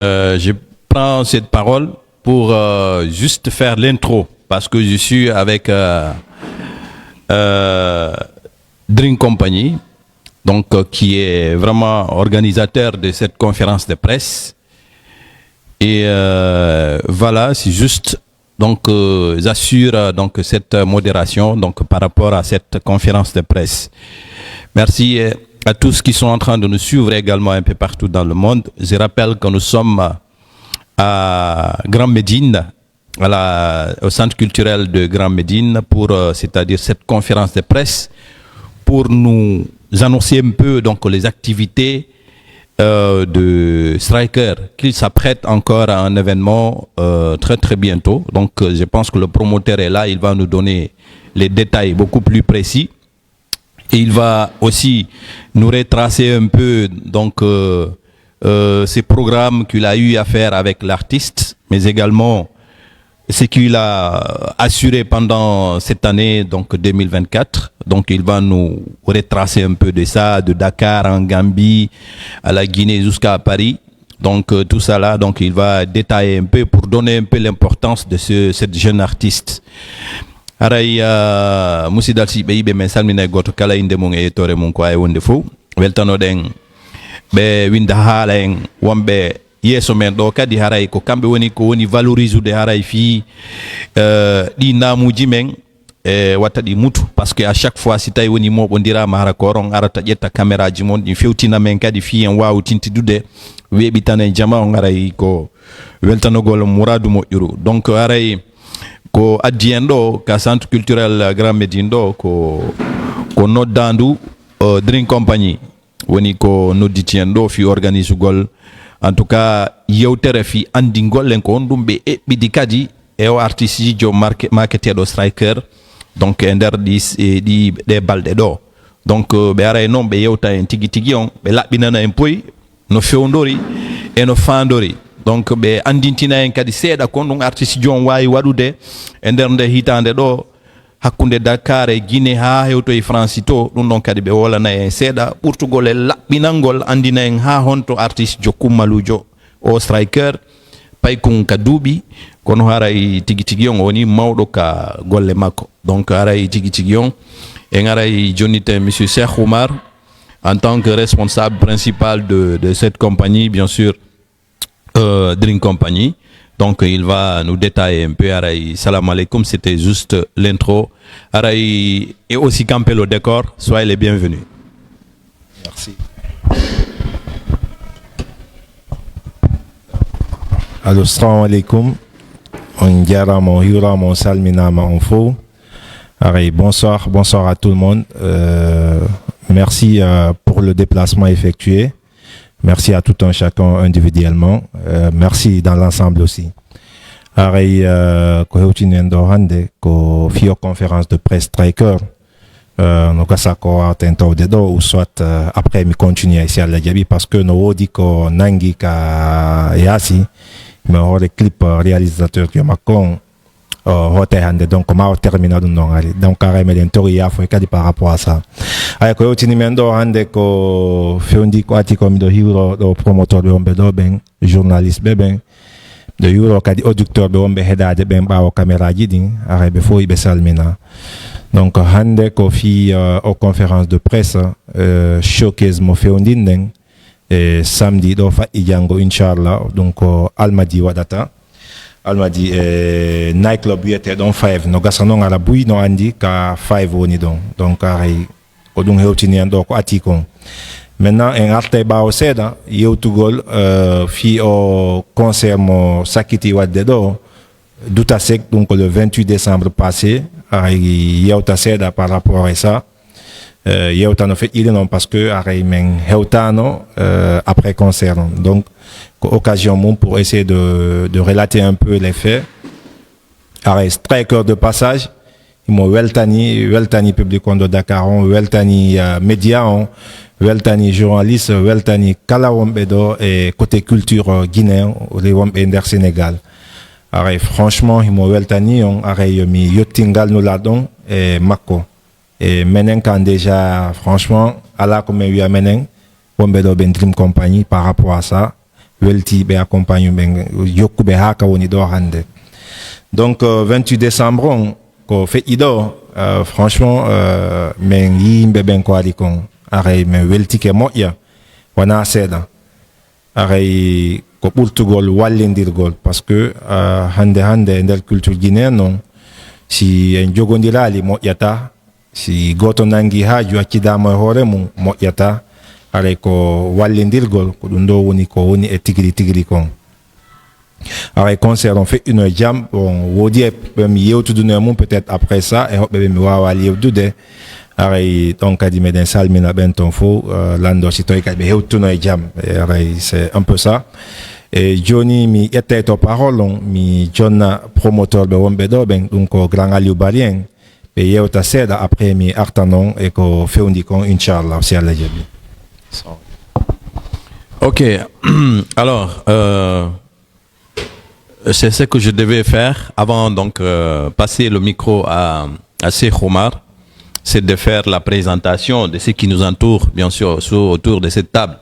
Je prends cette parole pour juste faire l'intro parce que je suis avec Drink Company, donc qui est vraiment organisateur de cette conférence de presse. Et voilà, c'est juste donc j'assure donc cette modération donc par rapport à cette conférence de presse. Merci à tous qui sont en train de nous suivre également un peu partout dans le monde. Je rappelle que nous sommes à Grand Médine, au centre culturel de Grand Médine, pour c'est-à-dire cette conférence de presse, pour nous annoncer un peu donc les activités de Striker, qu'il s'apprête encore à un événement très très bientôt. Donc je pense que le promoteur est là, il va nous donner les détails beaucoup plus précis. Et il va aussi nous retracer un peu donc ces programmes qu'il a eu à faire avec l'artiste, mais également ce qu'il a assuré pendant cette année donc 2024. Donc il va nous retracer un peu de ça, de Dakar en Gambie, à la Guinée jusqu'à Paris. Donc tout ça là, donc il va détailler un peu pour donner un peu l'importance de cette jeune artiste. Aray musidal siɓe yiɓe men salmina goto kala inde mum e yettore mum ko ay wonde fof weltanoɗen ɓe winda haala en wonɓe yeeso men ɗo kadi haray ko kamɓe woni ko woni valorise ude haray fi ɗi namuji men e watta ɗi mutu par ce que à chaque fois si tawi woni moɓodirama hara ko on arata ƴetta caméraji mon ɗin fewtina men kadi fi en wawi tintidude weeɓi tan e jama on aray ko weltanogol mouradu moƴƴuru donc aray ko addi en ɗo ka centre culturel Grand Médine ɗo ko noddandu Drink Company woni ko nodditi en ɗo fi organise ugol en tout cas yewtere fi andingol en ko on ɗum ɓe eɓɓidi kadi e o artiste jijo marketeɗo Striker donc e nder ɗe balɗe ɗo donc ɓe ara e noon ɓe yewta en tigui tigui on ɓe laɓɓinana en poyi no fewdori e no fandori. Donc ɓe andintina en kadi seeɗa kon ɗum artiste jon wawi waɗude e nder nde hitande ɗo hakkude Dakar e Guinée ha hewto e France to ɗum ɗon kadi ɓe wolana en seeɗa ɓurtugol e laɓɓinalngol andina en ha honto artiste jo kummalujo o Striker paykun ka duuɓi kono haray tigui tigui on woni mawɗo ka golle makko. Donc haray tigui tigui on en aray jonnite monsieur Cheikh Oumar en tant que responsable principal de cette compagnie bien sûr Drink Company. Donc il va nous détailler un peu. Aray, salam alaikum, c'était juste l'intro. Aray, et aussi camper le décor, soyez les bienvenus. Merci. Alors, salam alaikum. On dira mon hura, mon salmina, mon faux. Aray, bonsoir à tout le monde. Merci pour le déplacement effectué. Merci à tout un chacun individuellement. Merci dans l'ensemble aussi. Aray ko hewtinendo hande ko fiyo conférence de presse Striker. No gasa ko atentode do ou soit après mi continuer ici à la jabi parce que no wodi ko nangi ka yasi me hore clip réalisateur qui makon hote hande donc ma termina dum non ari donc aray me den tori ya fo kadi par rapport à ça. Ay ko yotini men do hande ko fewndi ko ati ko mi do hiwro do promoteur be wonbe do ben journaliste be ben do hiwro kadi auditeur be wonbe hedade ben bawo caméra ji din aray be fo be salmina. Donc hande ko fi au conférence de presse showcase mo fewndi den samedi do fa ijango inchallah donc almadi wadata almadi nightclub yete don 5 no gasano ngala bui no andi ka 5 woni don donc aray ko ɗum hewtini en ɗo ko ati kon maintenant en arta e ɓaawo seeɗa yewtugol fi o concert mo sakkiti wadde ɗo duta sek ɗum ko le 28 décembre passé aray yewta seeɗa par rapport à ça yewtano feƴƴiri noon par ce que aray men hewtano après concert on donc ko occasion mum pour essayer de relater un peu les faits aray Striker de passage mo weltani public on de Dakar on weltani média on weltani journaliste weltani kala wonɓe ɗo e côté culture guinéen le wonɓe nder Sénégal. Aray franchement himo weltani on aray mi yottingal no laɗon e makko e menen kan déjà franchement ala ko min wiya menen wonɓe ɗo ɓe Dream Company par rapport à ça welti be accompagne ben yokku be haka woni do hande. Donc 28 décembre on ko fe ido franchement men yimbe ben ko ali kon are men welti ke moƴƴa wana seeɗa aray ko ɓurtugol wallindirgol parce que hande e nder culture guinéen noon si en jogodirali moƴƴata si goto nangi haaju accidama e hoore mum moƴƴata aray ko wallindirgol ko ɗum ɗo woni ko woni e tigiri kon aray concert on feƴƴino e jaam bon woodi e ɓe mi yewtuduno e mum peut être après ça e hoɓɓe ɓe mi wawa yewdude aray ɗon kadi meɗen salmina ɓen ton fo lando si toy kadi ɓe hewtuno e jaam aray c'est un peu ça e joni mi ƴetta to parole on mi jonna promoteur ɓe wonɓe ɗo ɓen ɗum ko grand Aliou Barry en ɓe yewta seeɗa après mi arta noon e ko fewndi kon inchallah si Allah jaɓi. Ok, alors c'est ce que je devais faire avant donc passer le micro à Cheikh Oumar, c'est de faire la présentation de ce qui nous entoure, bien sûr, autour de cette table.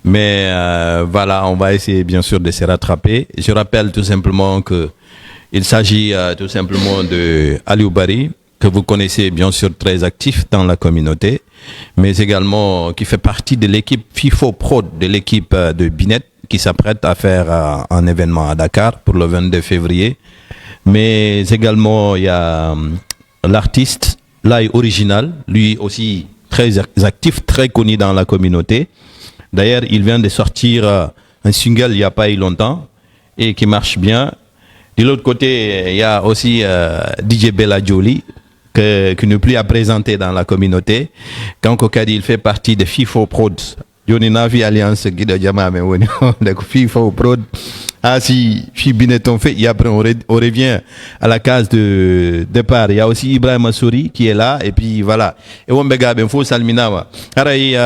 Mais voilà, on va essayer bien sûr de se rattraper. Je rappelle tout simplement que il s'agit tout simplement de Aliou Barry, que vous connaissez bien sûr, très actif dans la communauté, mais également qui fait partie de l'équipe FIFO Prod, de l'équipe de Binet, qui s'apprête à faire un événement à Dakar pour le 22 février. Mais également, il y a l'artiste Lai Original, lui aussi très actif, très connu dans la communauté. D'ailleurs, il vient de sortir un single il n'y a pas eu longtemps et qui marche bien. De l'autre côté, il y a aussi DJ Bella Jolie, qui n'est plus à présenter dans la communauté. Quand Kokadi, il fait partie de FIFO Prod. Joni Navi Alliance Guida Diama, mais on est FIFO Prod. Ah si Bineton fait, et après on revient à la case de départ. Il y a aussi Ibrahim Assouri qui est là, et puis voilà. Et on bega ben fo salminawa. Aray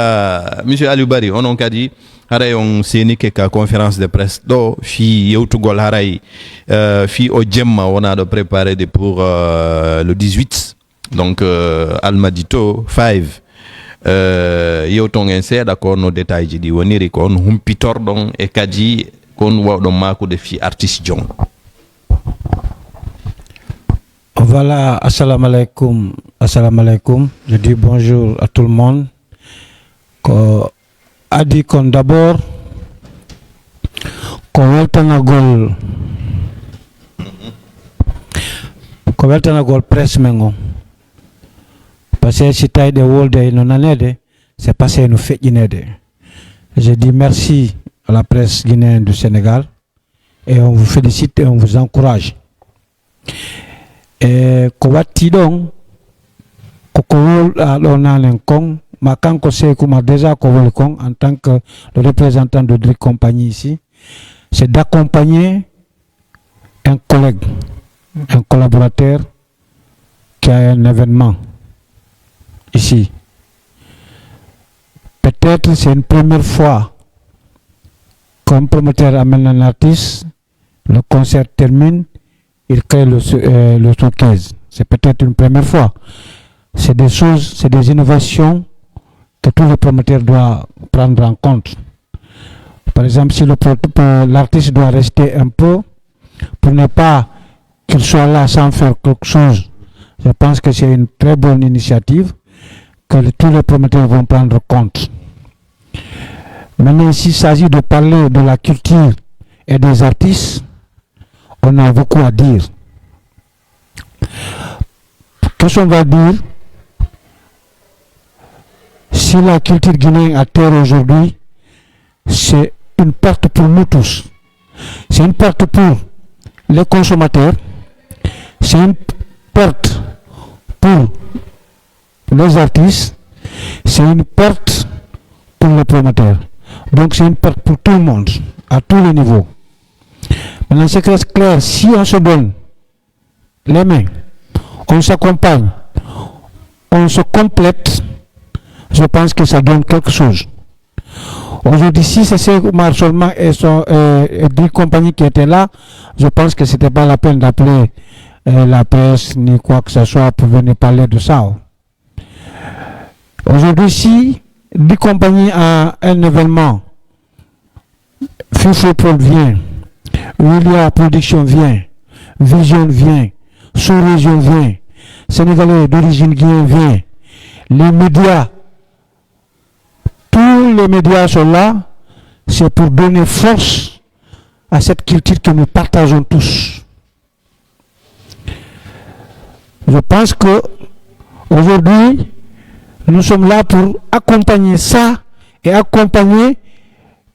monsieur Aliou Barry, on a dit aray on s'est niqué qu'à conférence de presse do fi youtugol aray fi au Djemma on a de préparer pour le 18. Donc Almadito 5 yewton en seeɗa d'accord no détail ji ɗi woniri ko on humpitorɗon e kadi kon wawɗon makude fi artiste jon. Voilà, assalamu alaikum, je dis bonjour à tout le monde. Ko adi kon d'abord ko weltanagol presse men on. Parce que si taille de wolde no nanede, c'est passé nous feƴƴinede. Je dis merci à la presse guinéenne du Sénégal et on vous félicite et on vous encourage. Et ko watti ɗon koko wolɗa ɗo nanen kon ma kanko Sékou Oumar déjà ko woli kon en tant que le représentant de Drik Compagnie ici, c'est d'accompagner un collègue, un collaborateur qui a un événement ici. Peut-être c'est une première fois qu'un promoteur amène un artiste, le concert termine, il crée le showcase. C'est peut-être une première fois. C'est des choses, c'est des innovations que tout le promoteur doit prendre en compte. Par exemple, si l'artiste doit rester un peu pour ne pas qu'il soit là sans faire quelque chose, je pense que c'est une très bonne initiative que tous les promoteurs vont prendre compte. Maintenant, s'il s'agit de parler de la culture et des artistes, on a beaucoup à dire. Qu'est-ce qu'on va dire? Si la culture guinéenne à terre aujourd'hui, c'est une perte pour nous tous. C'est une perte pour les consommateurs, c'est une perte pour les artistes, c'est une perte pour les promoteurs. Donc c'est une perte pour tout le monde, à tous les niveaux. Maintenant c'est clair, si on se donne les mains, on s'accompagne, on se complète, je pense que ça donne quelque chose. Aujourd'hui, si c'est Cheikh Oumar seulement et Drik Compagnie qui étaient là, je pense que c'était pas la peine d'appeler la presse ni quoi que ce soit pour venir parler de ça. Aujourd'hui, si Drik Compagnie a un événement FIFOPROD vient, Willia Production vient, Vision vient, Sous-Région vient, Sénégalais d'origine guinéenne vient, les médias, tous les médias sont là, c'est pour donner force à cette culture que nous partageons tous. Je pense que aujourd'hui, nous sommes là pour accompagner ça et accompagner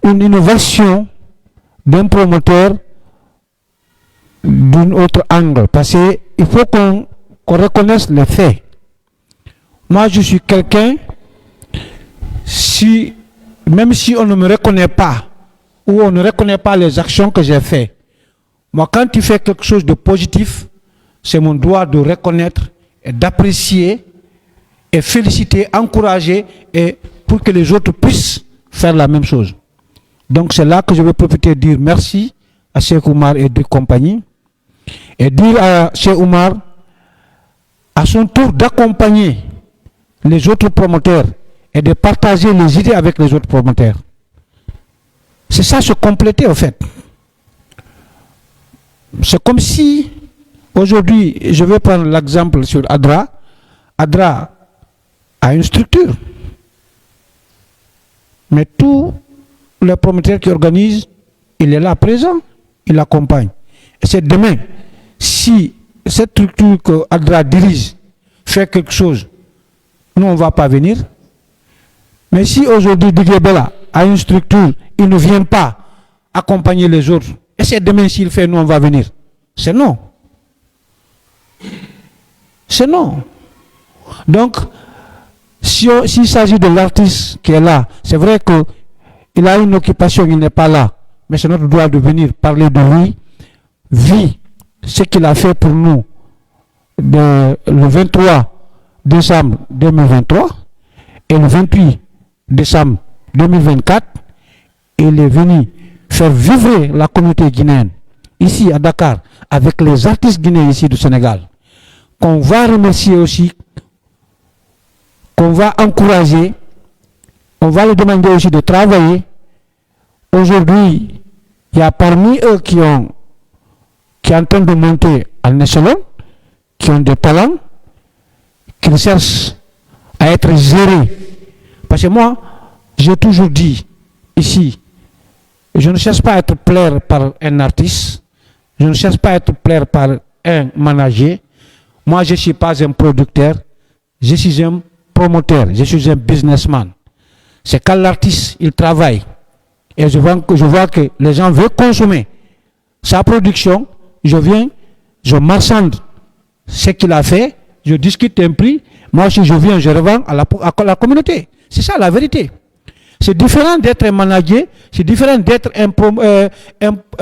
une innovation d'un promoteur d'un autre angle. Parce qu'il faut qu'on reconnaisse les faits. Moi, je suis quelqu'un, même si on ne me reconnaît pas, ou on ne reconnaît pas les actions que j'ai faites, moi, quand tu fais quelque chose de positif, c'est mon droit de reconnaître et d'apprécier et féliciter, encourager, et pour que les autres puissent faire la même chose. Donc c'est là que je vais profiter de dire merci à Cheikh Oumar et de compagnie, et dire à Cheikh Oumar à son tour d'accompagner les autres promoteurs et de partager les idées avec les autres promoteurs. C'est ça, se compléter en fait. C'est comme si aujourd'hui, je vais prendre l'exemple sur Adra. Adra a une structure. Mais tous les promoteurs qui organisent, il est là présent, il accompagne. Et c'est demain, si cette structure que Adra dirige fait quelque chose, nous on ne va pas venir. Mais si aujourd'hui Didier Bella a une structure, il ne vient pas accompagner les autres, et c'est demain s'il fait, nous on va venir. C'est non. C'est non. Donc, s'il s'agit de l'artiste qui est là, c'est vrai qu'il a une occupation, il n'est pas là. Mais c'est notre droit de venir parler de lui, vu ce qu'il a fait pour nous le 23 décembre 2023 et le 28 décembre 2024. Il est venu faire vivre la communauté guinéenne ici à Dakar avec les artistes guinéens ici du Sénégal, qu'on va remercier aussi, qu'on va encourager, on va leur demander aussi de travailler. Aujourd'hui, il y a parmi eux qui sont en train de monter en échelon, qui ont des talents, qui cherchent à être gérés. Parce que moi, j'ai toujours dit ici, je ne cherche pas à être plaire par un artiste, je ne cherche pas à être plaire par un manager. Moi, je ne suis pas un producteur, je suis un promoteur, je suis un businessman. C'est quand l'artiste, il travaille, et je vois que les gens veulent consommer sa production, je viens, je marchande ce qu'il a fait, je discute un prix, moi aussi je viens, je revends à la communauté. C'est ça la vérité. C'est différent d'être un manager, c'est différent d'être un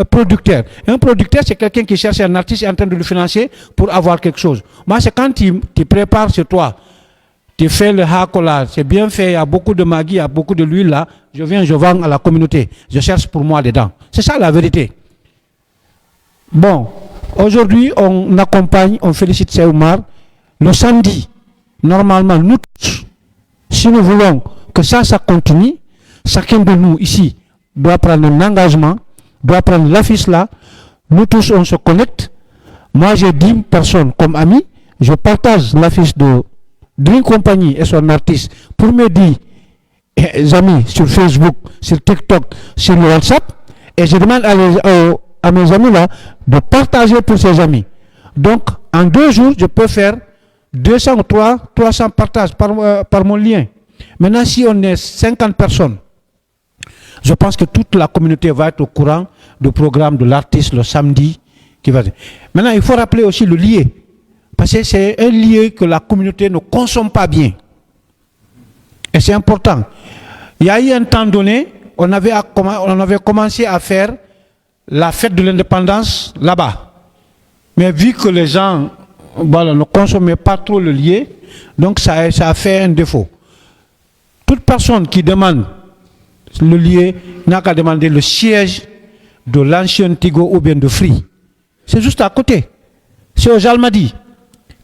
producteur. Un producteur, c'est quelqu'un qui cherche un artiste et est en train de le financer pour avoir quelque chose. Moi, c'est quand tu prépares chez toi, tu fais le hakola, c'est bien fait, il y a beaucoup de maggi, il y a beaucoup de l'huile là, je viens, je vends à la communauté, je cherche pour moi dedans. C'est ça la vérité. Bon, aujourd'hui, on accompagne, on félicite Cheikh Oumar. Le samedi, normalement, nous tous, si nous voulons que ça continue, chacun de nous ici doit prendre un engagement, doit prendre l'affiche là. Nous tous, on se connecte. Moi, j'ai 10 personnes comme amis. Je partage l'affiche de Dream Company et son artiste pour mes 10 amis sur Facebook, sur TikTok, sur le WhatsApp. Et je demande à mes amis là de partager pour ses amis. Donc, en 2 jours, je peux faire 200 ou 300 partages par mon lien. Maintenant, si on est 50 personnes, je pense que toute la communauté va être au courant du programme de l'artiste le samedi. Maintenant, il faut rappeler aussi le lieu. Parce que c'est un lieu que la communauté ne consomme pas bien. Et c'est important. Il y a eu un temps donné, on avait commencé à faire la fête de l'indépendance là-bas. Mais vu que les gens ne consommaient pas trop le lieu, donc ça a fait un défaut. Toute personne qui demande le lieu n'a qu'à demander le siège de l'ancien Tigo ou bien de Free. C'est juste à côté. C'est au Jalmadi.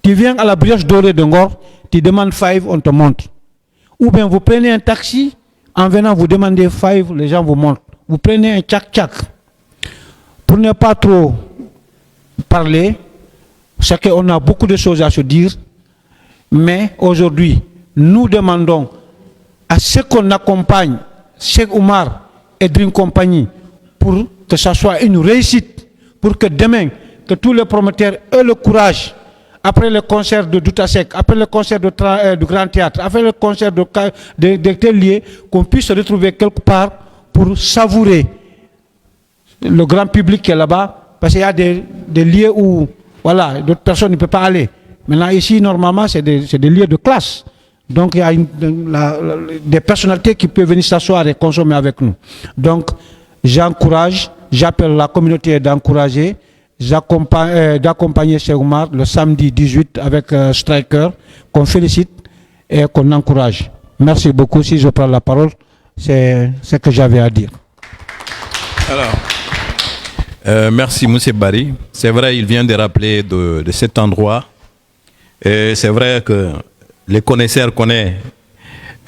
Tu viens à la brioche dorée de Ngor, tu demandes 5, on te montre. Ou bien vous prenez un taxi, en venant vous demandez 5, les gens vous montrent. vous prenez un tchak-tchak. Pour ne pas trop parler, c'est qu'on a beaucoup de choses à se dire, mais aujourd'hui, nous demandons à ce qu'on accompagne Cheikh Oumar et Dream Company pour que ça soit une réussite, pour que demain, que tous les promoteurs aient le courage, après le concert de Doutasek, après le concert du Grand Théâtre, après le concert de tel lieu, qu'on puisse se retrouver quelque part pour savourer le grand public qui est là-bas, parce qu'il y a des lieux où voilà, d'autres personnes ne peuvent pas aller. Maintenant, ici, normalement, c'est des lieux de classe. Donc, il y a des personnalités qui peuvent venir s'asseoir et consommer avec nous. Donc, j'encourage, j'appelle la communauté d'encourager, d'accompagner Cheikh Oumar le samedi 18 avec Striker, qu'on félicite et qu'on encourage. Merci beaucoup. Si je prends la parole, c'est ce que j'avais à dire. Alors, merci M. Barry. C'est vrai, il vient de rappeler de cet endroit. Et c'est vrai que les connaisseurs connaissent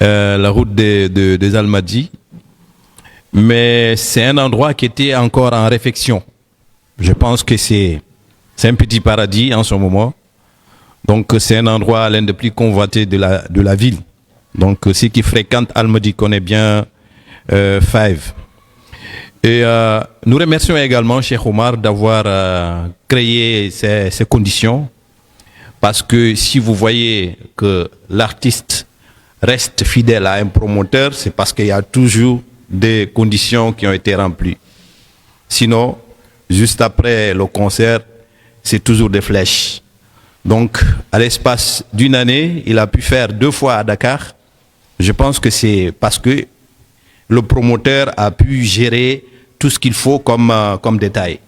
la route des Almadies, mais c'est un endroit qui était encore en réflexion. Je pense que c'est un petit paradis en ce moment. Donc c'est un endroit l'un des plus convoités de la ville. Donc ceux qui fréquentent Almadies connaissent bien Five. Et nous remercions également Cheikh Oumar d'avoir créé ces conditions. Parce que si vous voyez que l'artiste reste fidèle à un promoteur, c'est parce qu'il y a toujours des conditions qui ont été remplies. Sinon, juste après le concert, c'est toujours des flèches. Donc, à l'espace d'une année, il a pu faire 2 fois à Dakar. Je pense que c'est parce que le promoteur a pu gérer tout ce qu'il faut comme détail.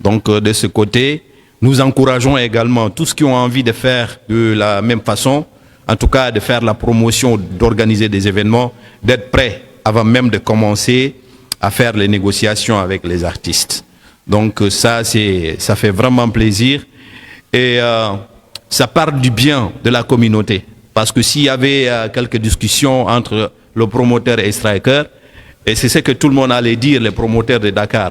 Donc, de ce côté, nous encourageons également tous ceux qui ont envie de faire de la même façon, en tout cas de faire la promotion, d'organiser des événements, d'être prêts avant même de commencer à faire les négociations avec les artistes. Donc ça fait vraiment plaisir et ça parle du bien de la communauté. Parce que s'il y avait quelques discussions entre le promoteur et Striker, et c'est ce que tout le monde allait dire, les promoteurs de Dakar,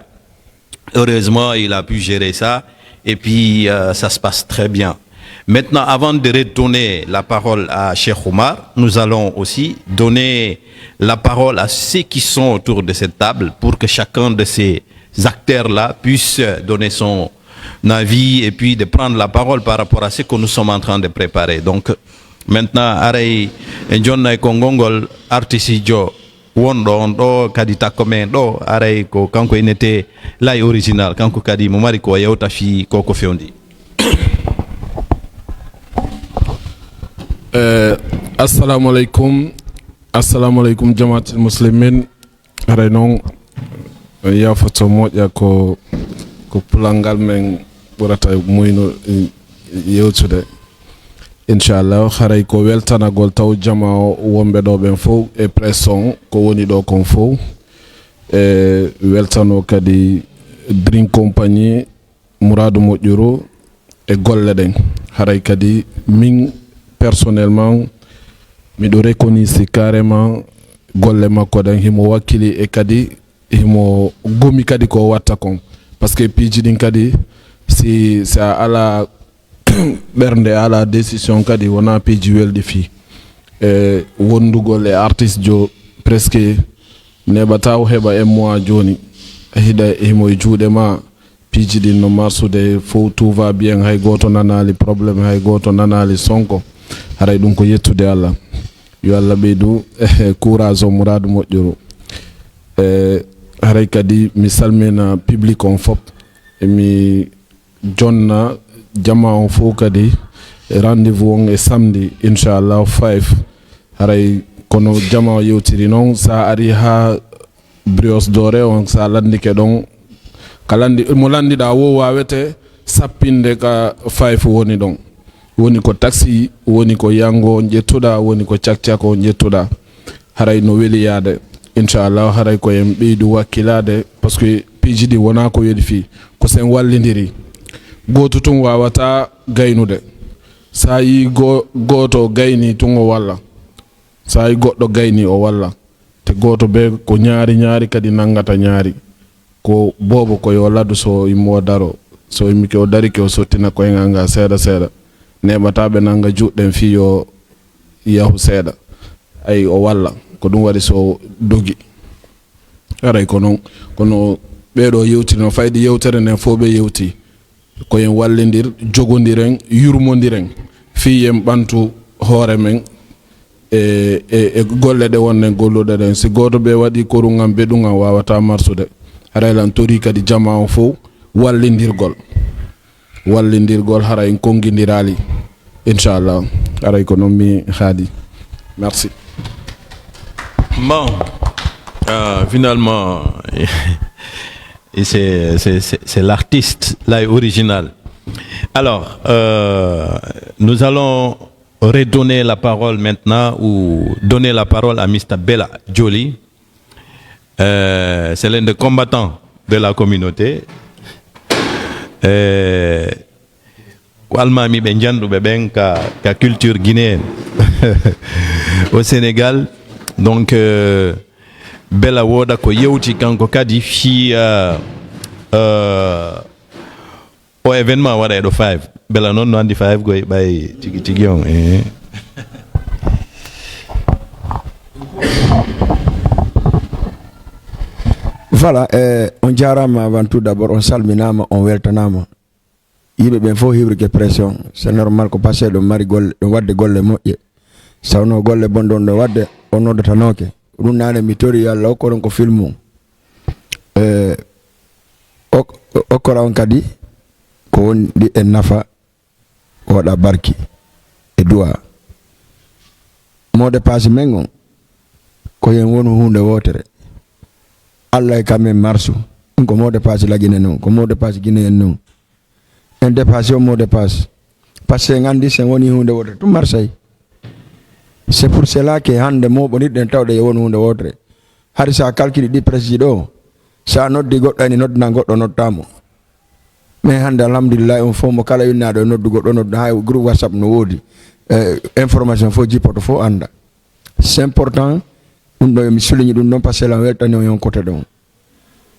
heureusement il a pu gérer ça. Et puis, ça se passe très bien. Maintenant, avant de retourner la parole à Cheikh Oumar, nous allons aussi donner la parole à ceux qui sont autour de cette table pour que chacun de ces acteurs-là puisse donner son avis et puis de prendre la parole par rapport à ce que nous sommes en train de préparer. Donc, maintenant, Aray Njonna Kongongol, Artisidjo, wondo on ɗo kadi takko men ɗo aray ko kanko inete lay original kanko kadi mo mari ko yewta fi koko fewndi. Assalamu alaikum jamaatul muslimin. Aray non yafoto moƴƴa ko pulangal men ɓurata muyno yewtude inchallah haray ko weltanagol taw jama wonɓe ɗo ɓen fof e presson ko woni ɗo kon fof e weltano kadi Dream Company Mouradou Moƴƴuru e golle ɗen haray kadi min personnellement miɗo reconnaissance carrément golle makko ɗen himo wakkili e kadi himo gomi kadi ko watta kon par ce que piiji ɗin kadi si a ala ɓernde ala décision kadi wona piiji welɗi fi e wondugol e artiste jo presque neɓata o heɓa un mois joni hiɗa himo e juuɗe ma piiji ɗin no marsude fof tout va bien hay goto nanali probléme hay goto nanali sonko haray ɗum ko yettude Allah yo Allah ɓeydu courage o Mouradou Moƴƴuru haray kadi mi salmina public on fop mi jonna jama on fof kadi rendez-vous on e samedi inchallah 5 haray kono jama o yewtiri noon sa ari ha Brioche Dorée on sa landike ɗon ka mo landiɗa wo wawete sappinde ka 5 woni ɗon woni ko taxi woni ko yango jettuɗa woni ko cakcako jettuɗa haray no weli yaade inchallah haray ko en ɓeydu wakkilade par ce que piiji ɗi wona ko weeli fi ko sen wallidiri goto tun wawata gaynude sa yi goto gayni tun o walla sa yi goɗɗo gayni o walla te goto be ko ñaari kadi nangata ñaari ko bobo ko yo laddu so immo daro so imi ke o dari ke o sottina koye nga seeɗa neɓataɓe nanga juɗɗen fi yo yahu seeɗa ay o walla ko ɗum waɗi so dogi aray ko noon kono ɓeɗo yewtiri no fayde yewtere nden fof ɓe yewti koyen wallidir jogodiren yurmodiren fi yen ɓantu hoore men e golle ɗe wonnen golluɗe ɗen si goto ɓe waɗi korugam beɗugam wawata marsude haraylan tori kadi jama o fof wallidirgol hara en konguidirali inchallah aray ko noon mi haadi merci. Bon, finalement, c'est l'artiste là original. Alors, nous allons redonner la parole maintenant ou donner la parole à Mr. Bella Jolly. C'est l'un des combattants de la communauté. Almami Benjandou Beben ka culture guinéenne au Sénégal. Donc, Bella Woda ko yewti kanko kadi fi o événement waɗa ɗo 5 Bella noon no andi 5 goy ɓay tigi on Voilà, on jarama avant tout d'abord, on salminama, on weltanama. Yimɓe ɓen fof hibrike pression, c'est normal ko passé ɗo mari golle ɗo wadde golle moƴƴe. Sawno golle bonɗon ɗo wadde o noddatanoke. Ɗum nane mi tori Allah okkoron ko film mum. Okkora on kadi ko woni en nafa o waɗa barki e duwa. Mode passe men on ko yen woni hunde wotere. Allah e kamen marsu ɗum ko mode passe lagine noon ko mode passe guinéen noon en dépassé o mode passe par ce que en andi sen woni hunde wotere ɗum marsay. C'est pour cela que hande moɓonirɗen tawɗe e woni hunde wotere hari sa calcule ɗi précis ɗo sa noddi goɗɗo ani noddana goɗɗo noddamo mais hande alhamdulillah on fof mo kala winnaɗo e noddu goɗɗo noddu ha groupe whatsapp no woodi information fof jippoto fof anda. C'est important ɗum ɗo mi souligne ɗum ɗon par ce que la weltani o yon côté ɗon.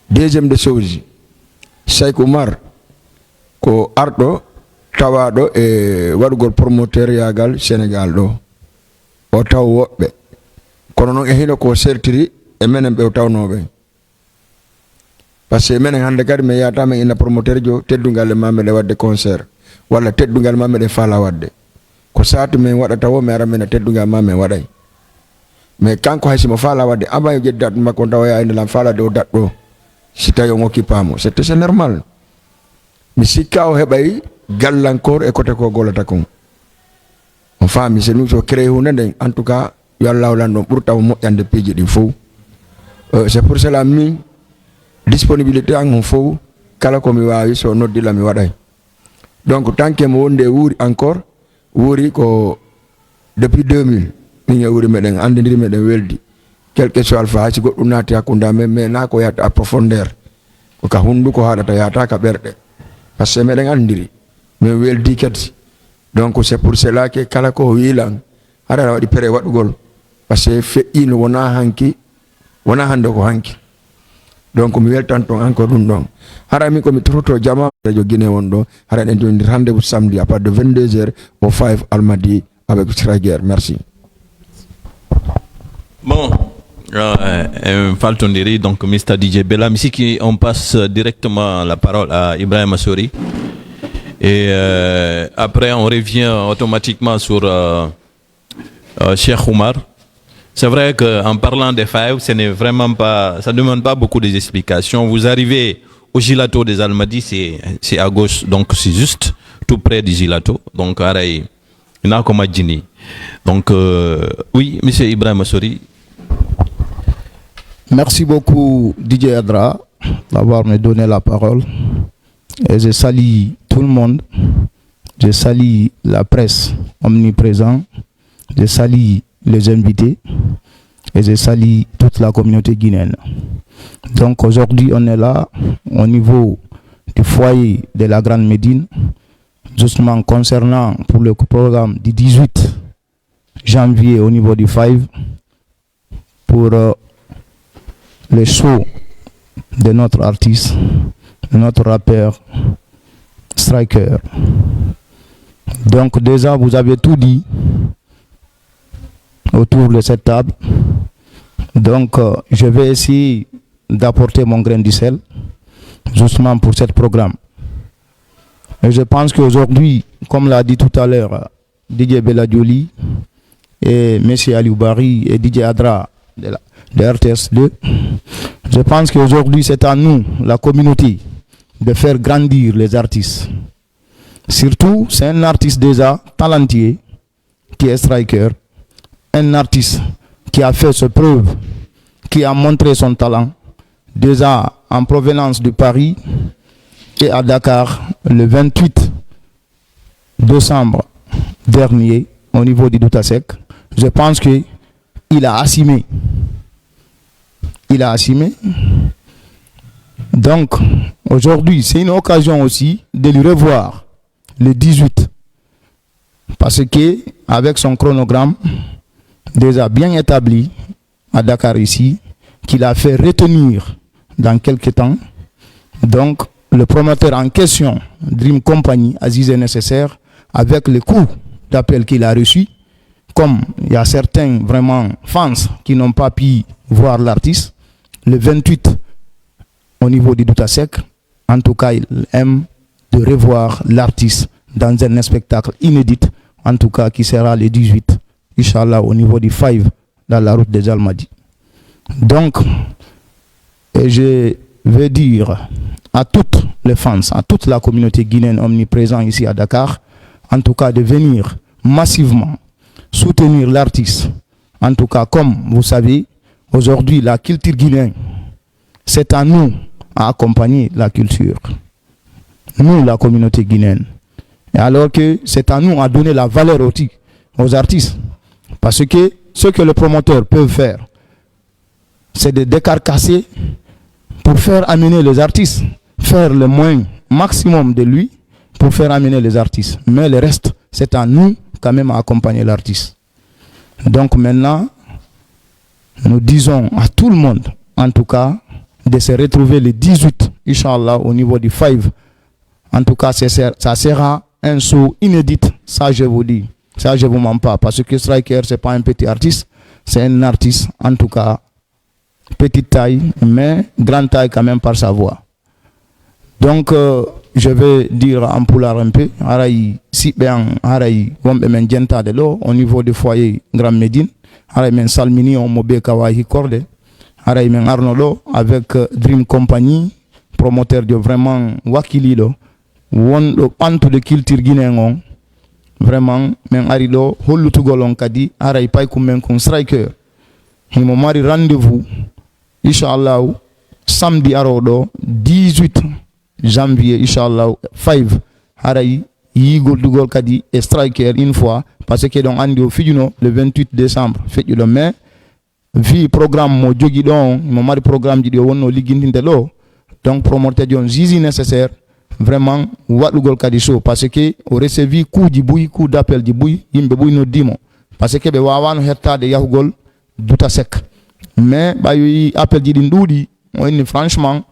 Deuxième des choses, Cheikh Oumar ko arɗo tawaɗo e waɗugol promoteur yagal Sénégal ɗo o taw woɓɓe kono noon e hino ko sertiri e menen ɓe o tawnoɓe par ce que menen hande kadi mi yiyata men ina promoteur jo teddugal e mameɗe wadde concert walla teddugal mameɗe faala wadde ko satu men waɗata wo mi ara men teddugal mamen waɗay mais kanko hay simo faala wadde aba yo jeddi dat makko tawa ya ina faala de o dat ɗo si tawi on occupamo c'est normal mi sikka o heɓay gallankor e côté ko gollata kon on faami c'est nous so créé hunde nden en tout cas yo Allah lan ɗon ɓurtamo moƴƴande piiji ɗin fof c'est pour cela min disponibilité an on fof kala komi wawi so noddila mi waɗay donc tant que mo wonde wuuri encore wuuri ko depuis 2000 min e wuuri meɗen andidiri meɗen weldi quelque soit alpha hay si goɗɗum naati hakkude amen mais na ko yahata à profondeur ko ka hunduko haɗata yahata ka ɓerɗe par ce que meɗen andiri min weldi kadi donc c'est pour cela que kala ko wiilan haɗa waɗi pré waɗugol par ce que feƴƴino wona hanki wona hande ko hanki donc mi weltan ton encore ɗum ɗon hara min komi tototo jama radio Guinée won ɗo hara ɗen joni rendez-vous samedi à partir de 22h au 5 Almadi avec Straguer. Merci. Bon, Faltondiri, donc Mr. DJ Bella, ici qui on passe directement la parole à Ibrahim Assouri. Et après, on revient automatiquement sur Cheikh Oumar. C'est vrai qu'en parlant des fives, ce n'est vraiment pas, ça ne demande pas beaucoup d'explications. Vous arrivez au Gilato des Almadies, c'est à gauche, donc c'est juste tout près du Gilato. Donc, Araï, Nakomadjini. Donc, oui, M. Ibrahim Assouri. Merci beaucoup, DJ Adra, d'avoir me donné la parole. Et je salue tout le monde. Je salue la presse omniprésente. Je salue les invités. Et je salue toute la communauté guinéenne. Donc aujourd'hui, on est là au niveau du foyer de la Grande Médine, justement concernant pour le programme du 18 janvier au niveau du 5 pour les shows de notre artiste, de notre rappeur Striker. Donc déjà, vous avez tout dit autour de cette table. Donc, je vais essayer d'apporter mon grain de sel justement pour ce programme. Et je pense qu'aujourd'hui, comme l'a dit tout à l'heure DJ Beladioli et M. Alioubari et DJ Adra de RTS2, je pense qu'aujourd'hui, c'est à nous, la communauté, de faire grandir les artistes. Surtout, c'est un artiste déjà talentueux qui est Striker, un artiste qui a fait ses preuves, qui a montré son talent déjà en provenance de Paris et à Dakar le 28 décembre dernier au niveau du Doutasek. Je pense qu'il a assumé. Il a assumé. Donc, aujourd'hui, c'est une occasion aussi de le revoir le 18. Parce que, avec son chronogramme déjà bien établi à Dakar ici, qu'il a fait retenir dans quelques temps, donc le promoteur en question, Dream Company, a jugé nécessaire, avec le coup d'appel qu'il a reçu, comme il y a certains vraiment fans qui n'ont pas pu voir l'artiste, le 28 au niveau du Doutasek, en tout cas, il aime de revoir l'artiste dans un spectacle inédit, en tout cas qui sera le 18, Inch'Allah, au niveau du 5 dans la route des Almadies. Donc, je veux dire à toutes les fans, à toute la communauté guinéenne omniprésente ici à Dakar, en tout cas de venir massivement soutenir l'artiste. En tout cas, comme vous savez, aujourd'hui, la culture guinéenne, c'est à nous à accompagner la culture. Nous, la communauté guinéenne. Et alors que c'est à nous à donner la valeur aussi aux artistes. Parce que ce que le promoteur peut faire, c'est de décarcasser pour faire amener les artistes, faire le moins maximum de lui pour faire amener les artistes. Mais le reste, c'est à nous quand même à accompagner l'artiste. Donc maintenant, nous disons à tout le monde, en tout cas, de se retrouver le 18, Inch'Allah, au niveau du 5. En tout cas, ça sera un show inédit, ça je vous dis. Ça je ne vous mens pas, parce que Striker, ce n'est pas un petit artiste, c'est un artiste, en tout cas, petite taille, mais grande taille quand même par sa voix. Donc, je vais dire en poular un peu, si bien, au niveau du foyer Grand Médine, men salmini on mobe kawahi corde, men Arnolo avec Dream Company, promoteur de vraiment wakililo, won do pantu de culture guinéen, vraiment men arido hollutugolon kadi aray pay kumen kun Striker. Himo mari rendez-vous Inch'Allah samedi arodo 18 janvier Inch'Allah 5 haray yigol dugol kadi e Striker une fois parce que donc andi o fijuno le 28 décembre fejulo mais vi programme mo jogi don mo mari programme di wonno ligindinde lo donc promoteur jon zizi nécessaire vraiment wadugol kadi show parce que o recevi coup di buy coup d'appel di buy yimbe buy no dimo parce que be wawano hettade yahugol Doutasek. Mais bayi appel di ndudi on franchement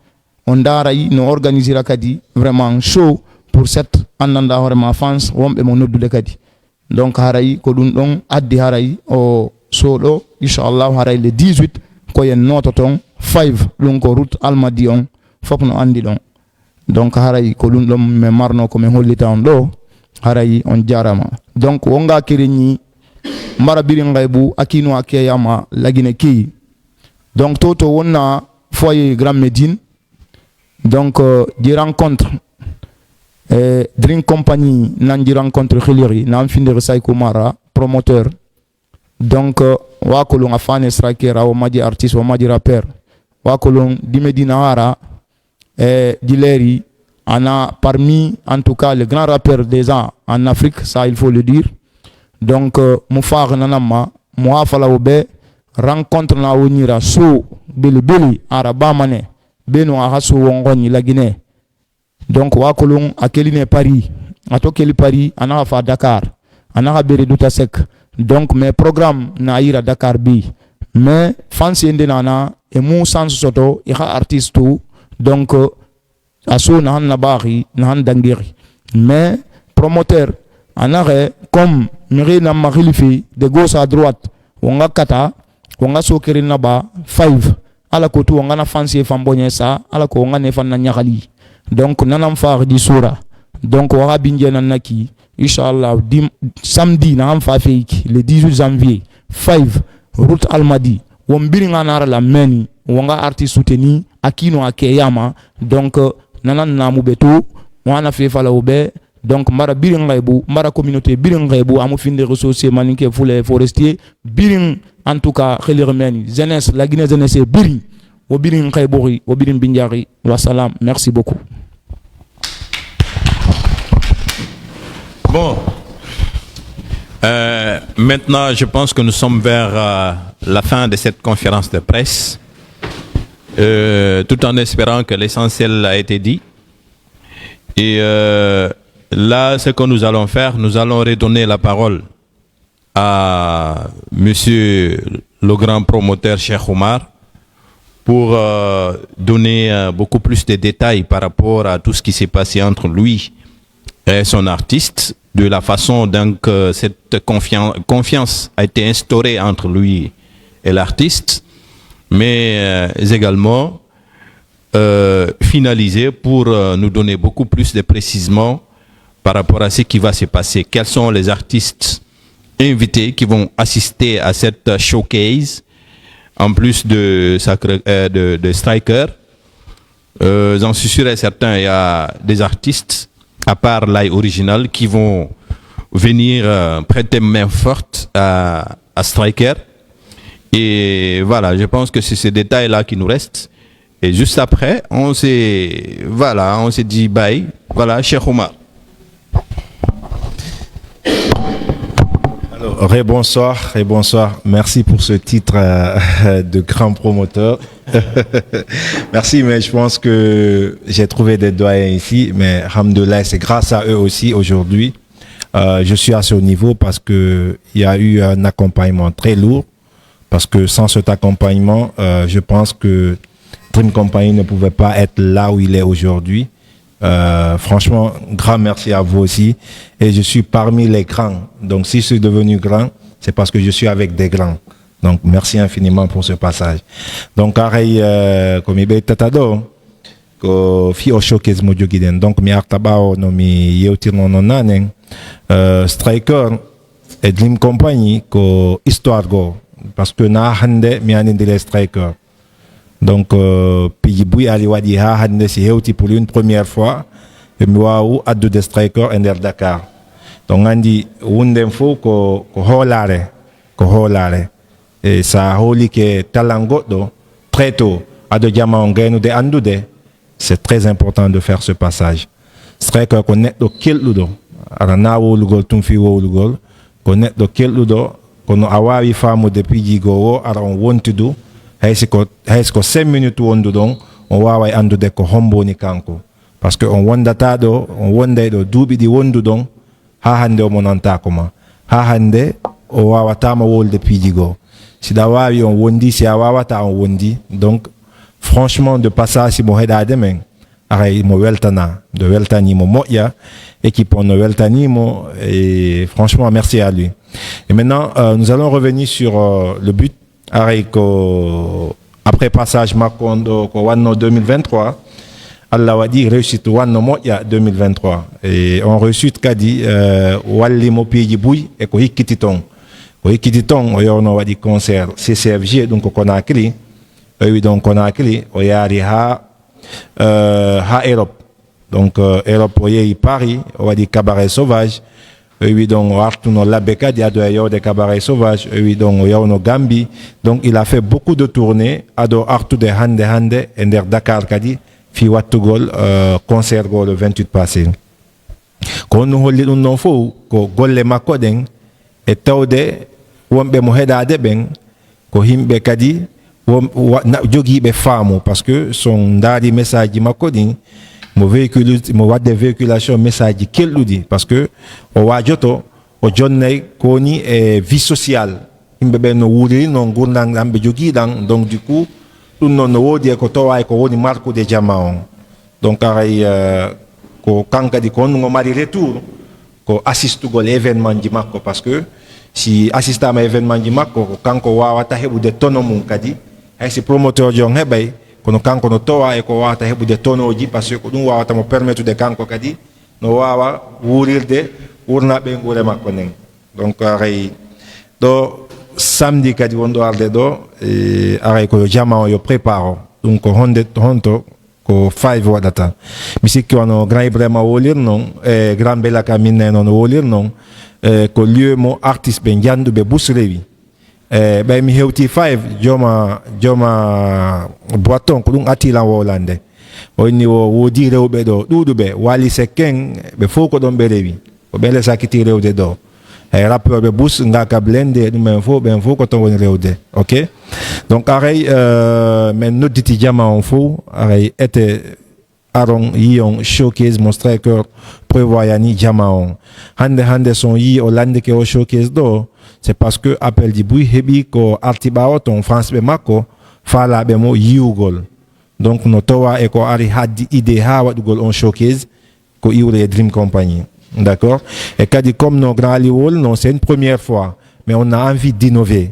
on daray no organisera kadi vraiment show pour cette andanda horema fans wombe mo noddude kadi donc haray ko dum don addi haray o show do Inch'Allah haray le 18 ko yen noto ton 5 lon ko route Almadi on fop no andi don donc haray ko dum dom me marno ko me hollita on do haray on jarama donc wonga kirini mbara birin ngaybu akino akeyama lagine ki donc toto wonna foyer Grand Médine donc di rencontre Dream Company nan di rencontre khiliri nan finir Sayko Mara promoteur donc wakolon afane Striker o madi artiste o madi rappeur wakolon di Medina Hara di Leri ana parmi en tout cas les grands rappeurs des ans en Afrique, ça il faut le dire. Donc mufar nanama muafala obe rencontre na onira so beli araba mane beno ahaso wongoni la Guinée. Donc wakolon akeline Paris atokeli Paris ana fa Dakar ana bere Doutasek. Donc mes programmes na ira Dakar bi mais fansi ende nana e mu sans soto e ha artiste donc aso na han nabari na han dangeri mais promoteur anare comme miri na makhilifi de gauche à droite wonga kata wonga sokeri na ba 5 ala ko tu wonga na fancy fambonye sa ala ko wonga ne fan na nyakali donc nanam far di sura donc wara binje na naki inshallah samedi na am fa feiki le 18 janvier 5 route Almadi wombiri ngana la meni wonga artiste soutenu akino akeyama donc nanan na mubeto wana fe fala obe donc mara birin ngaibu mara communauté birin ngaibu amu finde ressources maninke fule forestier birin en tout cas kheli remeni jeunesse la Guinée jeunesse birin wo birin ngaibori wo birin binjari wa salam merci beaucoup. Bon, maintenant je pense que nous sommes vers la fin de cette conférence de presse, tout en espérant que l'essentiel a été dit. Et là, ce que nous allons faire, nous allons redonner la parole à monsieur le grand promoteur Cheikh Oumar pour donner beaucoup plus de détails par rapport à tout ce qui s'est passé entre lui et son artiste, de la façon dont cette confiance a été instaurée entre lui et l'artiste, mais également finalisée pour nous donner beaucoup plus de précisions par rapport à ce qui va se passer. Quels sont les artistes invités qui vont assister à cette showcase, en plus de Striker. J'en suis sûr et certain, il y a des artistes à part l'Aïe original qui vont venir prêter main forte à Striker. Et voilà, je pense que c'est ces détails-là qui nous restent. Et juste après, on s'est dit bye. Voilà, Cheikh Oumar. Alors, bonsoir. Merci pour ce titre de grand promoteur. Merci, mais je pense que j'ai trouvé des doyens ici, mais alhamdoulilah, c'est grâce à eux aussi aujourd'hui. Je suis à ce niveau parce que il y a eu un accompagnement très lourd. Parce que sans cet accompagnement, je pense que Dream Company ne pouvait pas être là où il est aujourd'hui. Franchement, grand merci à vous aussi. Et je suis parmi les grands. Donc, si je suis devenu grand, c'est parce que je suis avec des grands. Donc, merci infiniment pour ce passage. Donc, pareil, comme il est tatado, que fi au showcase mojo giden. Donc, mi artabao no mi yeutir no nanen, Striker et Dream Company ko histoire go. Parce que na hande mi anin de Striker. Donc, Pijibouy Ali Wadi ha hande si heuti pour une première fois, et miwaou addu de Striker en der Dakar. Donc, on dit, wunden fo ko holare. Et ça holi ke talangodo, très tôt, ado jama ongenu de andude, c'est très important de faire ce passage. Striker connect do kill ludo, arana wo lugol tumfi wo lugol, connect do kill ludo, kono awawi famu de Pijigo, ara on want to do, haysko 5 minutes wondu don on wawa andude ko homboni kanko parce que on wondata do on wonday do duubi di wondu don ha hande o monanta koma ha hande o wawatama wolde Pijigo sida wawi on wondi si a wawata on wondi. Donc franchement de passage mo heɗade men aray mo weltana de weltanimo moƴƴa équipe on no weltanimo et franchement merci à lui. Et maintenant nous allons revenir sur le but. Après passage Makondo ko wanno 2023 Allah wadi réussite wanno moƴƴa 2023 et on réussite kadi walli mo piiji buy e ko hikkiti ton o yewno waɗi concert CCFG ɗum ko Conakry o wi donc Conakry o yaari ha Europe. Donc Europe o yehi Paris o waɗi cabaret sauvage. Oui, donc, Artuno Labeka, Diado de Cabaret Sauvage, oui, donc, Yauno Gambi. Donc, il a fait beaucoup de tournées, Ado Artu de Hande, et der Dakar Kadi, fi Watugol, concert go le 28 passé. Quand nous holli non fou, ko golle makoden, et taude, wombe moheda deben, ko himbe Kadi, jogi be famu, parce que son dari message makodin, mo wadde véhiculation message kelludi parce que o wajoto o jonnay koni e vie sociale imbe be no wuri no gurdam be jogi dan. Donc du coup ɗum noon no woodi e ko towa e ko woni markude jama on donc aray ko kanko kadi ko honnugo mari retour ko assistugol événement ji makko par ce que si assistama événement ji makko ko kanko wawata heɓude tono mum kadi hay si promoteur ji on heɓay kono kanko no towa e ko wawata heɓude tonoji par ce que ko ɗum wawata mo permettude kanko kadi no wawa wuurirde wurnaɓe guure makko nden donc aray ɗo samedi kadi wonɗo arde ɗo aray koyo jama o yo prépare ɗum ko honto ko 5 waɗata mi sikki wano grand ibrahima wolir noon e grand belaka minne noon wolir noon ko lieu mo artiste ɓe janduɓe bus rewi ɓay mi hewti 5 jooma boiton ko ɗum attilan wowlande o inni o woodi rewɓe ɗo ɗuuɗuɓe wali sekken ɓe fof ko ɗon ɓe rewi ko ɓe lesakiti rewde ɗo ay rappeur bus ngaka blende ɗumen fof ɓen fof ko ton woni rewde ok donc aray men nodditi jama on fof aray ete aron yi on showcase mon striker prévoyani jama on hande son yi o landike o showcase ɗo c'est parce que appel ji buy heeɓi ko arti ɓawo ton france ɓe makko faalaɓe mo yiwgol donc no towa e ko ari haddi idée ha waɗugol on showcase ko iwre Dream Company. D'accord. Et kadi comme nos grands Aliwol, non, c'est une première fois, mais on a envie d'innover.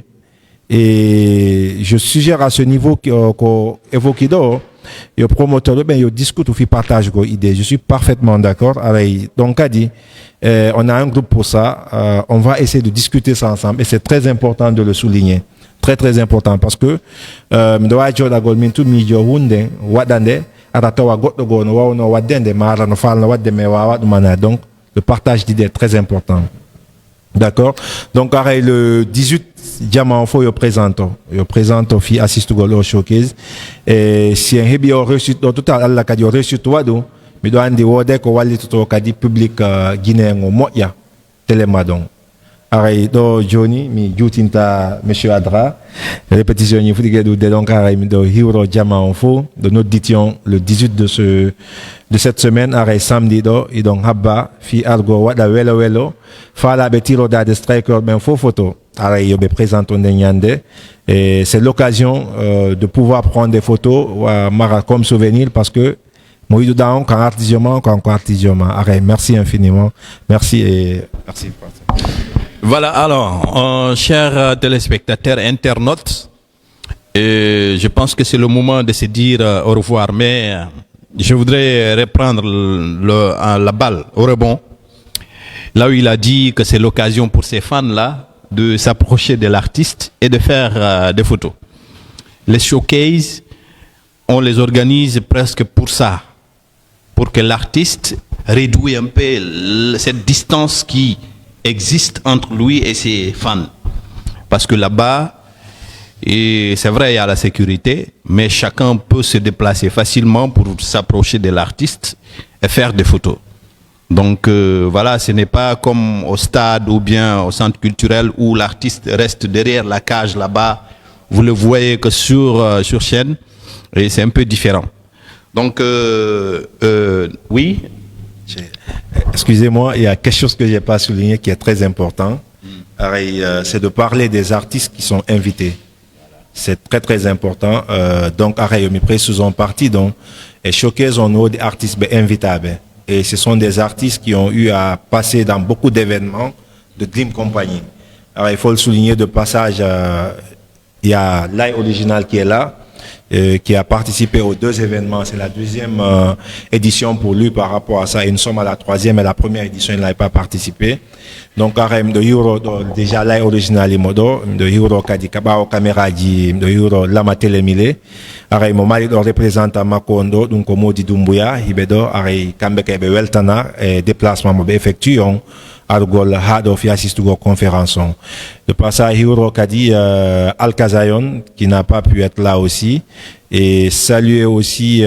Et je suggère à ce niveau qu'on évoque le promoteur, ben, il discute ou il partage vos idées. Je suis parfaitement d'accord. Donc, kadi, on a un groupe pour ça. On va essayer de discuter ça ensemble. Et c'est très important de le souligner. Très, très important. Parce que, donc, le partage d'idées est très important. D'accord. Donc, le 18 diamant, il présente. Il présente, il assiste au showcase. Et si un hébi a reçu, au total, Allah a reçu toi, mais doit en dire que wali tout au public guinéen au moya télémadon. Aray do Johnny mi jutinta monsieur Adra répétition ni fudige do donc aray mi do hiro jama on fo de notre édition le 18 de cette semaine aray samedi do et donc habba fi algo wada welo fala be tiro da de striker ben fo photo aray yo be présente on nyande et c'est l'occasion de pouvoir prendre des photos mara comme souvenir parce que Moïdou Daon quand artisanat aray merci infiniment merci et merci. Voilà, alors, chers téléspectateurs, internautes, je pense que c'est le moment de se dire au revoir, mais je voudrais reprendre la balle au rebond, là où il a dit que c'est l'occasion pour ces fans-là de s'approcher de l'artiste et de faire des photos. Les showcases, on les organise presque pour ça, pour que l'artiste réduise un peu cette distance qui existe entre lui et ses fans. Parce que là-bas, et c'est vrai, il y a la sécurité, mais chacun peut se déplacer facilement pour s'approcher de l'artiste et faire des photos. Donc voilà, ce n'est pas comme au stade ou bien au centre culturel où l'artiste reste derrière la cage là-bas. Vous le voyez que sur chaîne, et c'est un peu différent. Donc, oui. Excusez-moi, il y a quelque chose que je n'ai pas souligné qui est très important. C'est de parler des artistes qui sont invités. C'est très très important. Donc, me précisons partie donc et showcase on a des artistes invitables. Et ce sont des artistes qui ont eu à passer dans beaucoup d'événements de Dream Company. Alors, il faut le souligner de passage. Il y a Lai Original qui est là. Qui a participé aux 2 événements. C'est la 2e édition pour lui par rapport à ça. Et nous sommes à la 3e et la première édition, il n'a pas participé. Donc, de Euro, déjà là, original, de Euro, Kadikaba, caméra, de Euro, Lama Telemile. Aray, mon mari représente à Makondo, donc au mot Dumbuya, Hibedo, Aray, Kambeke, Weltana, et déplacement, effectuons. Argol Hado fi assistugo conférence. De passage Hiro Kadi Al-Kazayon qui n'a pas pu être là aussi et saluer aussi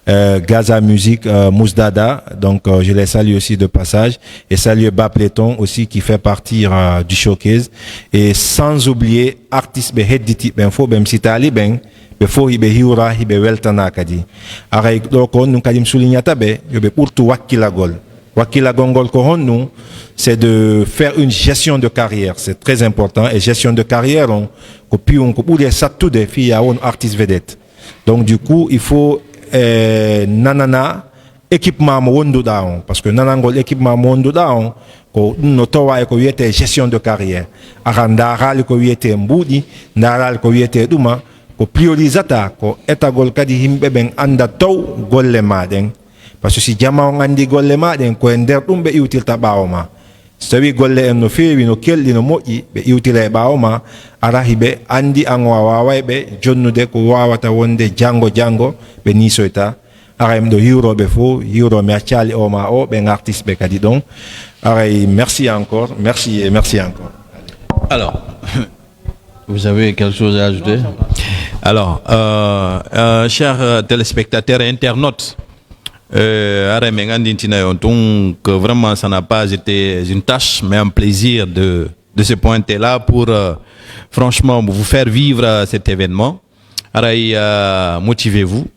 Gaza Musique Mousdada, donc je les salue aussi de passage et saluer Bapleton aussi qui fait partie du showcase et sans oublier artiste be hedditi ben fo bem sitali ben be fo hibe hiura hibe weltana kadi aray do ko nun kadim soulignata be yobe urtu wakkilagol Wakila Gongol Kohonu, c'est de faire une gestion de carrière. C'est très important. Et gestion de carrière, on peut ça tout des filles à un artiste vedette. Donc du coup, il faut nanana équipement mondo down parce que nanangol équipement mondo down ko no towa ko yete gestion de carrière. Arandara ko yete mbudi, ndara ko yete duma ko priorisata ko etagol kadi himbe ben anda taw golle maden. Parce que si jama on andi golle maden ko nder dum be util ta bawma so wi golle en no feewi no keldi no moƴƴi ɓe iwtila e bawma arahi ɓe andi an waway ɓe jonnude ko wawata wonde jango ɓe nisoyta aray mɗo hiwroɓe fo hiwromi accali o ma o ɓe artiste ɓe kadi ɗon aray merci encore merci et merci encore. Alors vous avez quelque chose à ajouter? Alors chers téléspectateurs et internautes, donc vraiment ça n'a pas été une tâche mais un plaisir de se pointer là pour franchement vous faire vivre cet événement. Motivez-vous,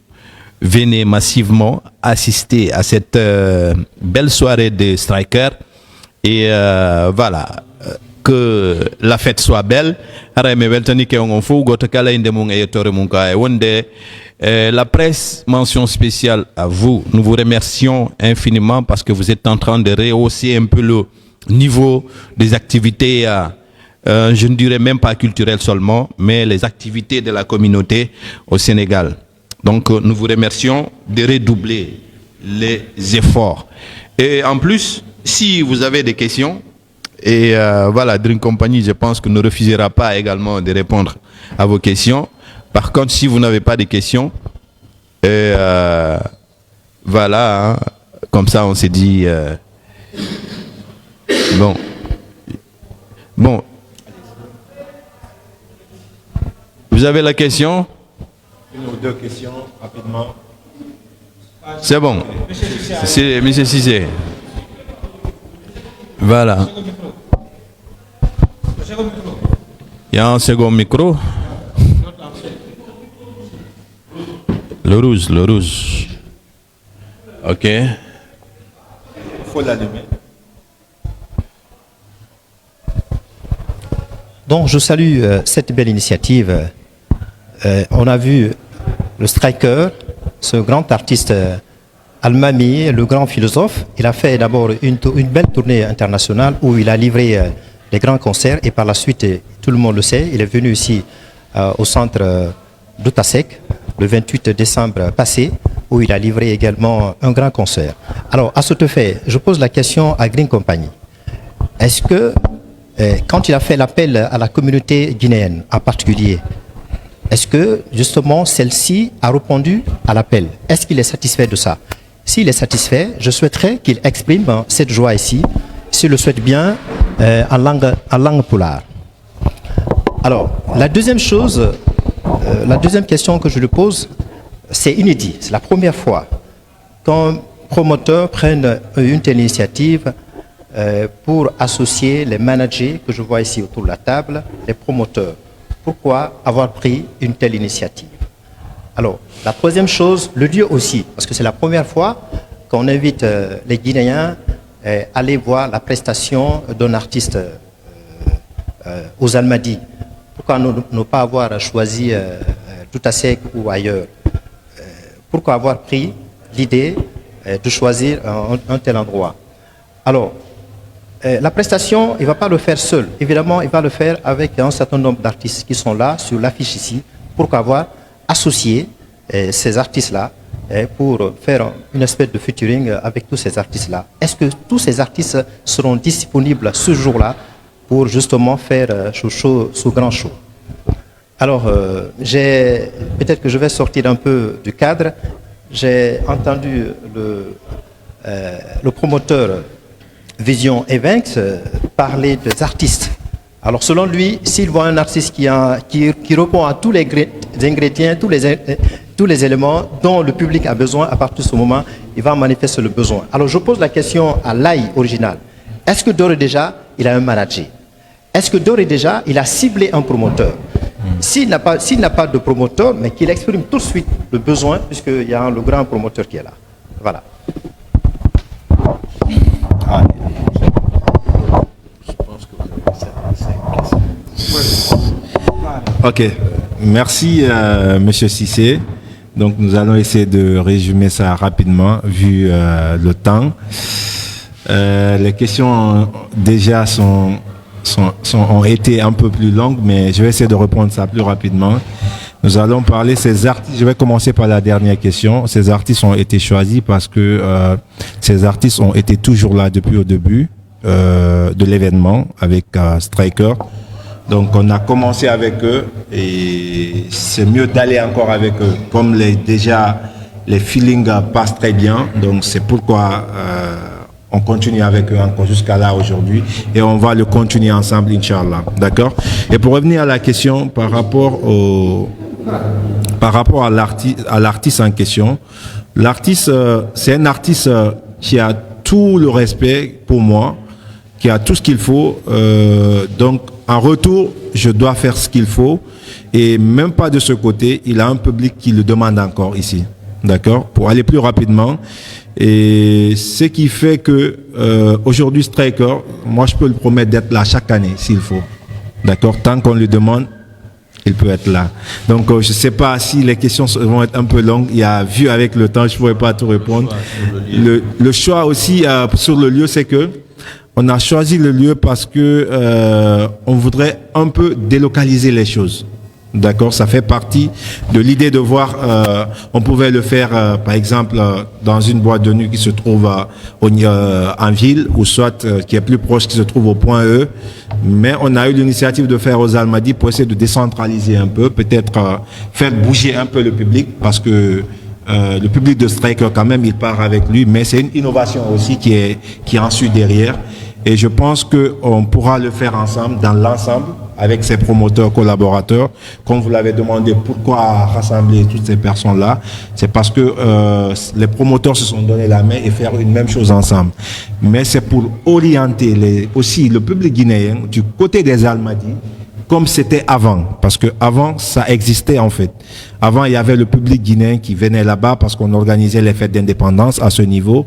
venez massivement assister à cette belle soirée de Striker et voilà, que la fête soit belle. La presse, mention spéciale à vous. Nous vous remercions infiniment parce que vous êtes en train de rehausser un peu le niveau des activités, je ne dirais même pas culturelles seulement, mais les activités de la communauté au Sénégal. Donc nous vous remercions de redoubler les efforts. Et en plus, si vous avez des questions, et voilà, Drink Company, je pense que ne refusera pas également de répondre à vos questions. Par contre, si vous n'avez pas de questions, voilà, hein, comme ça on s'est dit, bon, vous avez la question? Une ou deux questions, rapidement. C'est bon, c'est Monsieur Cissé. Voilà. Il y a un second micro. Le rouge. Ok. Il faut l'allumer. Donc je salue cette belle initiative. On a vu le Striker, ce grand artiste Almami, le grand philosophe. Il a fait d'abord une belle tournée internationale où il a livré des grands concerts et par la suite, tout le monde le sait, il est venu ici au centre d'Outasek le 28 décembre passé où il a livré également un grand concert. Alors à ce fait, je pose la question à Green Company. Est-ce que quand il a fait l'appel à la communauté guinéenne en particulier, est-ce que justement celle-ci a répondu à l'appel? Est-ce qu'il est satisfait de ça? S'il est satisfait, je souhaiterais qu'il exprime cette joie ici, s'il le souhaite bien, en langue pulaar. Alors, la deuxième chose, la deuxième question que je lui pose, c'est inédit. C'est la première fois qu'un promoteur prenne une telle initiative pour associer les managers que je vois ici autour de la table, les promoteurs. Pourquoi avoir pris une telle initiative? Alors, la troisième chose, le lieu aussi, parce que c'est la première fois qu'on invite les Guinéens à aller voir la prestation d'un artiste aux Almadies. Pourquoi ne pas avoir choisi Toutasek ou ailleurs? Pourquoi avoir pris l'idée de choisir un tel endroit? Alors, la prestation, il ne va pas le faire seul. Évidemment, il va le faire avec un certain nombre d'artistes qui sont là, sur l'affiche ici. Pourquoi avoir associé ces artistes-là pour faire une espèce de featuring avec tous ces artistes-là? Est-ce que tous ces artistes seront disponibles ce jour-là pour justement faire ce grand show? Alors, peut-être que je vais sortir un peu du cadre. J'ai entendu le promoteur Vision Events parler des artistes. Alors, selon lui, s'il voit un artiste qui répond à tous les ingrédients, tous les éléments dont le public a besoin, à partir de ce moment, il va manifester le besoin. Alors, je pose la question à l'AI original. Est-ce que d'ores et déjà, il a un manager? Est-ce que d'ores et déjà, il a ciblé un promoteur? S'il n'a pas de promoteur, mais qu'il exprime tout de suite le besoin, puisqu'il y a le grand promoteur qui est là. Voilà. Ok, merci Monsieur Cissé. Donc nous allons essayer de résumer ça rapidement vu le temps. Les questions déjà ont été un peu plus longues, mais je vais essayer de répondre ça plus rapidement. Nous allons parler ces artistes. Je vais commencer par la dernière question. Ces artistes ont été choisis parce que ces artistes ont été toujours là depuis le début de l'événement avec Striker. Donc on a commencé avec eux et c'est mieux d'aller encore avec eux. Comme déjà les feelings passent très bien, donc c'est pourquoi on continue avec eux encore jusqu'à là aujourd'hui et on va le continuer ensemble, Inch'Allah. D'accord? Et pour revenir à la question par rapport à l'artiste en question, l'artiste, c'est un artiste qui a tout le respect pour moi, qui a tout ce qu'il faut. Donc, en retour, je dois faire ce qu'il faut. Et même pas de ce côté, il a un public qui le demande encore ici. D'accord? Pour aller plus rapidement. Et ce qui fait que aujourd'hui, Striker, moi, je peux le promettre d'être là chaque année, s'il faut. D'accord? Tant qu'on lui demande, il peut être là. Donc, je ne sais pas si les questions vont être un peu longues. Il y a vu avec le temps, je ne pourrais pas tout répondre. Le choix aussi sur le lieu, c'est que on a choisi le lieu parce que on voudrait un peu délocaliser les choses. D'accord, ça fait partie de l'idée de voir, on pouvait le faire par exemple dans une boîte de nuit qui se trouve en ville ou soit qui est plus proche, qui se trouve au point E. Mais on a eu l'initiative de faire aux Almadies pour essayer de décentraliser un peu, peut-être faire bouger un peu le public parce que le public de Striker quand même il part avec lui, mais c'est une innovation aussi qui est ensuite derrière. Et je pense qu'on pourra le faire ensemble, dans l'ensemble, avec ses promoteurs, collaborateurs. Comme vous l'avez demandé, pourquoi rassembler toutes ces personnes-là? C'est parce que les promoteurs se sont donné la main et faire une même chose ensemble. Mais c'est pour orienter aussi le public guinéen du côté des Almadies, comme c'était avant. Parce que avant, ça existait en fait. Avant, il y avait le public guinéen qui venait là-bas parce qu'on organisait les fêtes d'indépendance à ce niveau.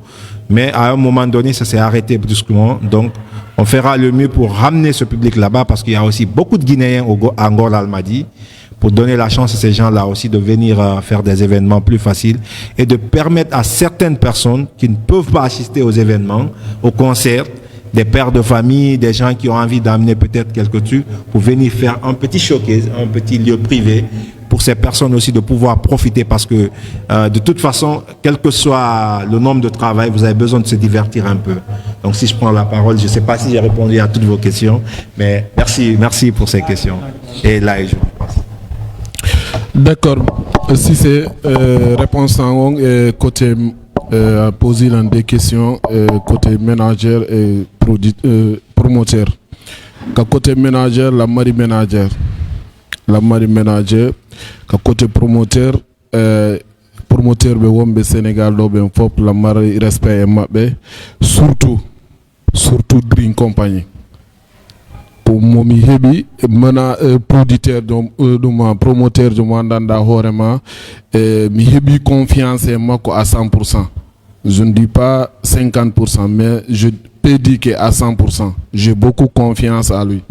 Mais à un moment donné, ça s'est arrêté brusquement. Donc, on fera le mieux pour ramener ce public là-bas parce qu'il y a aussi beaucoup de Guinéens à Ngor-Almadi pour donner la chance à ces gens-là aussi de venir faire des événements plus faciles et de permettre à certaines personnes qui ne peuvent pas assister aux événements, aux concerts, des pères de famille, des gens qui ont envie d'amener peut-être quelques trucs pour venir faire un petit showcase, un petit lieu privé pour ces personnes aussi de pouvoir profiter parce que de toute façon, quel que soit le nombre de travail, vous avez besoin de se divertir un peu. Donc si je prends la parole, je ne sais pas si j'ai répondu à toutes vos questions, mais merci pour ces questions. Et là, je vous passe. D'accord. Si c'est réponse en côté poser dans des questions côté ménagère et promoteur. Côté ménagère, la mari ménagère. Ka côté promoteur be wombe Sénégal do ben fop la mari respect e mabbe surtout Dream Company pour momi hebi producteur promoteur de mandanda horema mi hebi confiance e mako à 100%. Je ne dis pas 50%, mais je peux dire qu'à 100%, j'ai beaucoup confiance à lui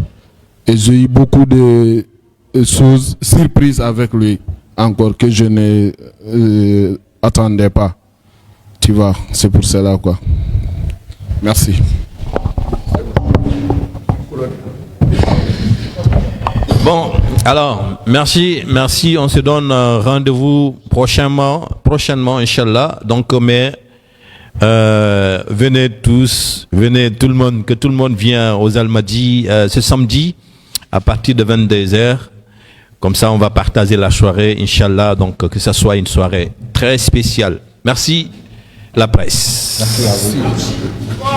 et j'ai eu beaucoup de choses surprises avec lui encore que je ne attendais pas. Tu vois, c'est pour cela quoi. Merci. Bon, alors, merci. On se donne rendez-vous prochainement, Inch'Allah. Donc, mais venez tous, tout le monde, que tout le monde vienne aux Almadies ce samedi à partir de 22h. Comme ça, on va partager la soirée, Inch'Allah, donc que ça soit une soirée très spéciale. Merci, la presse. Merci à vous.